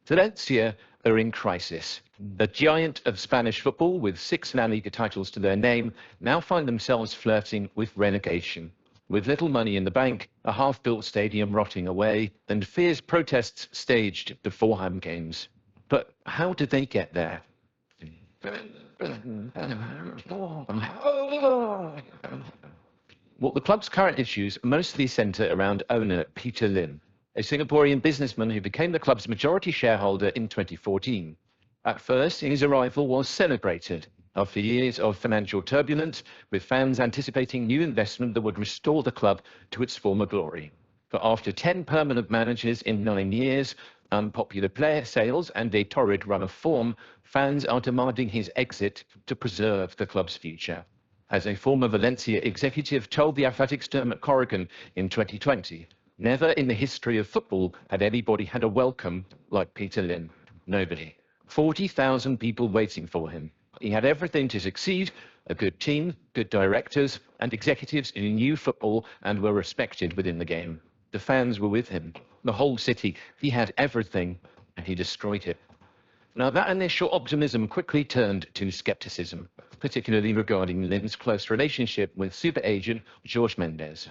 Valencia are in crisis. The giant of Spanish football, with 6 La Liga titles to their name, now find themselves flirting with relegation. With little money in the bank, a half-built stadium rotting away, and fierce protests staged before home games. But how did they get there? Well, the club's current issues mostly centre around owner Peter Lim, a Singaporean businessman who became the club's majority shareholder in 2014. At first, his arrival was celebrated after years of financial turbulence, with fans anticipating new investment that would restore the club to its former glory. But after 10 permanent managers in 9 years, unpopular player sales, and a torrid run of form, fans are demanding his exit to preserve the club's future. As a former Valencia executive told the Athletic's Dermot Corrigan in 2020, never in the history of football had anybody had a welcome like Peter Lim. Nobody. 40,000 people waiting for him. He had everything to succeed: a good team, good directors, and executives who knew football and were respected within the game. The fans were with him. The whole city. He had everything, and he destroyed it. Now, that initial optimism quickly turned to skepticism, particularly regarding Lim's close relationship with super agent Jorge Mendes.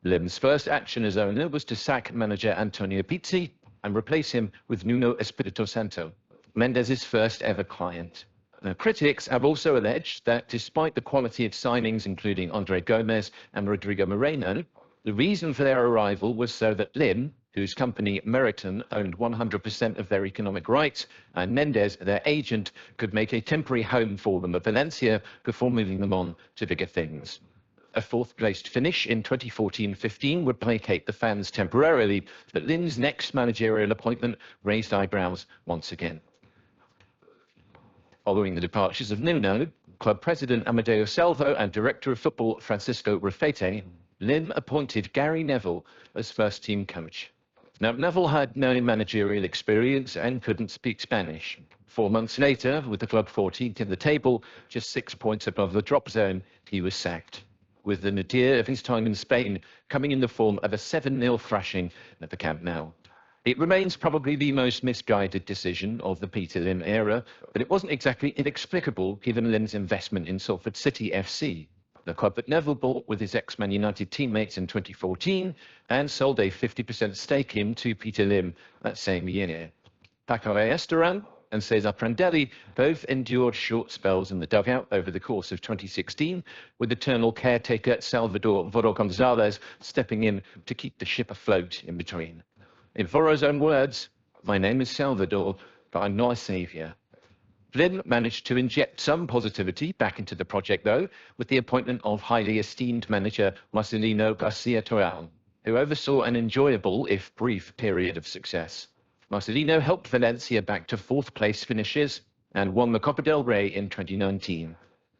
Lim's first action as owner was to sack manager Antonio Pizzi and replace him with Nuno Espirito Santo, Mendes' first ever client. Now, critics have also alleged that despite the quality of signings, including Andre Gomez and Rodrigo Moreno, the reason for their arrival was so that Lim, whose company Meriton owned 100% of their economic rights, and Mendes, their agent, could make a temporary home for them at Valencia before moving them on to bigger things. A fourth-placed finish in 2014-15 would placate the fans temporarily, but Lim's next managerial appointment raised eyebrows once again. Following the departures of Nuno, club president Amadeo Salvo and director of football Francisco Rafete, Lim appointed Gary Neville as first-team coach. Now, Neville had no managerial experience and couldn't speak Spanish. 4 months later, with the club 14th in the table, just 6 points above the drop zone, he was sacked, with the nadir of his time in Spain coming in the form of a 7-0 thrashing at the Camp Nou. It remains probably the most misguided decision of the Peter Lim era, but it wasn't exactly inexplicable given Lim's investment in Salford City FC, the club that Neville bought with his ex-Man United teammates in 2014 and sold a 50% stake in to Peter Lim that same year. Paco Esteran and Cesar Prandelli both endured short spells in the dugout over the course of 2016, with eternal caretaker Salvador Voro Gonzalez stepping in to keep the ship afloat in between. In Voro's own words, "My name is Salvador, but I'm not a savior." Lim managed to inject some positivity back into the project, though, with the appointment of highly esteemed manager Marcelino Garcia Toral, who oversaw an enjoyable, if brief, period of success. Marcelino helped Valencia back to 4th-place finishes and won the Copa del Rey in 2019.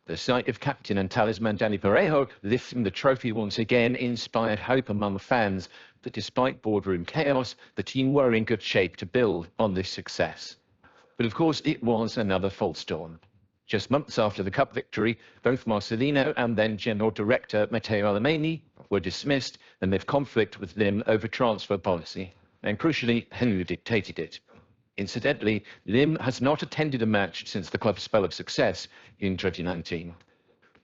The sight of captain and talisman Dani Parejo lifting the trophy once again inspired hope among fans that despite boardroom chaos, the team were in good shape to build on this success. But of course, it was another false dawn. Just months after the cup victory, both Marcelino and then General Director Matteo Alemany were dismissed amid conflict with Lim over transfer policy, and crucially, who dictated it. Incidentally, Lim has not attended a match since the club's spell of success in 2019.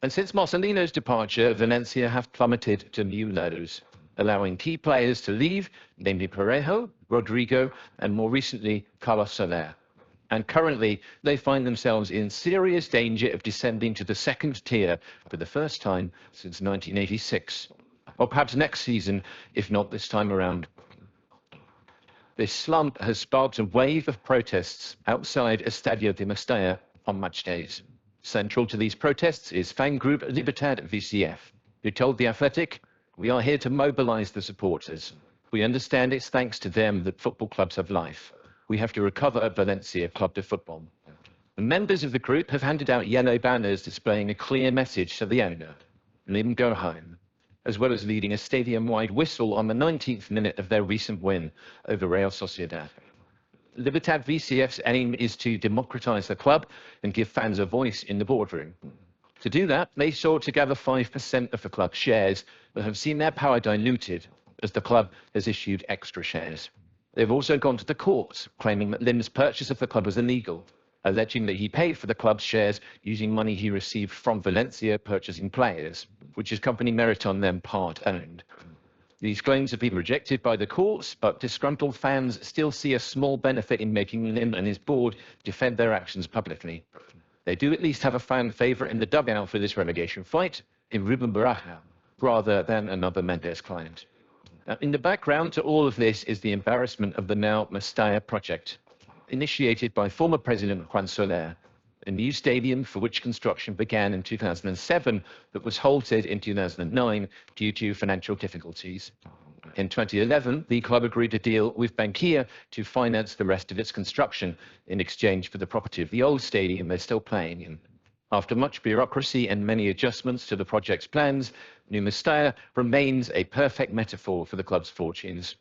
And since Marcelino's departure, Valencia have plummeted to new lows, allowing key players to leave, namely Parejo, Rodrigo, and more recently, Carlos Soler. And currently, they find themselves in serious danger of descending to the 2nd tier for the first time since 1986. Or perhaps next season, if not this time around. This slump has sparked a wave of protests outside Estadio de Mestalla on match days. Central to these protests is fan group Libertad VCF, who told The Athletic, "We are here to mobilize the supporters. We understand it's thanks to them that football clubs have life. We have to recover Valencia Club de Football." And members of the group have handed out yellow banners displaying a clear message to the owner: Lim, go home, as well as leading a stadium-wide whistle on the 19th minute of their recent win over Real Sociedad. Libertad VCF's aim is to democratize the club and give fans a voice in the boardroom. To do that, they sought to gather 5% of the club's shares, but have seen their power diluted as the club has issued extra shares. They've also gone to the courts, claiming that Lim's purchase of the club was illegal, alleging that he paid for the club's shares using money he received from Valencia purchasing players, which his company Meriton then part-owned. These claims have been rejected by the courts, but disgruntled fans still see a small benefit in making Lim and his board defend their actions publicly. They do at least have a fan favourite in the dugout for this relegation fight, in Ruben Baraja, rather than another Mendes client. Now, in the background to all of this is the embarrassment of the now Mestalla project, initiated by former President Juan Soler, a new stadium for which construction began in 2007 but was halted in 2009 due to financial difficulties. In 2011, the club agreed a deal with Bankia to finance the rest of its construction in exchange for the property of the old stadium they're still playing in. After much bureaucracy and many adjustments to the project's plans, New Mestalla remains a perfect metaphor for the club's fortunes.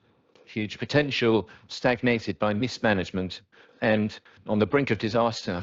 Huge potential, stagnated by mismanagement, and on the brink of disaster.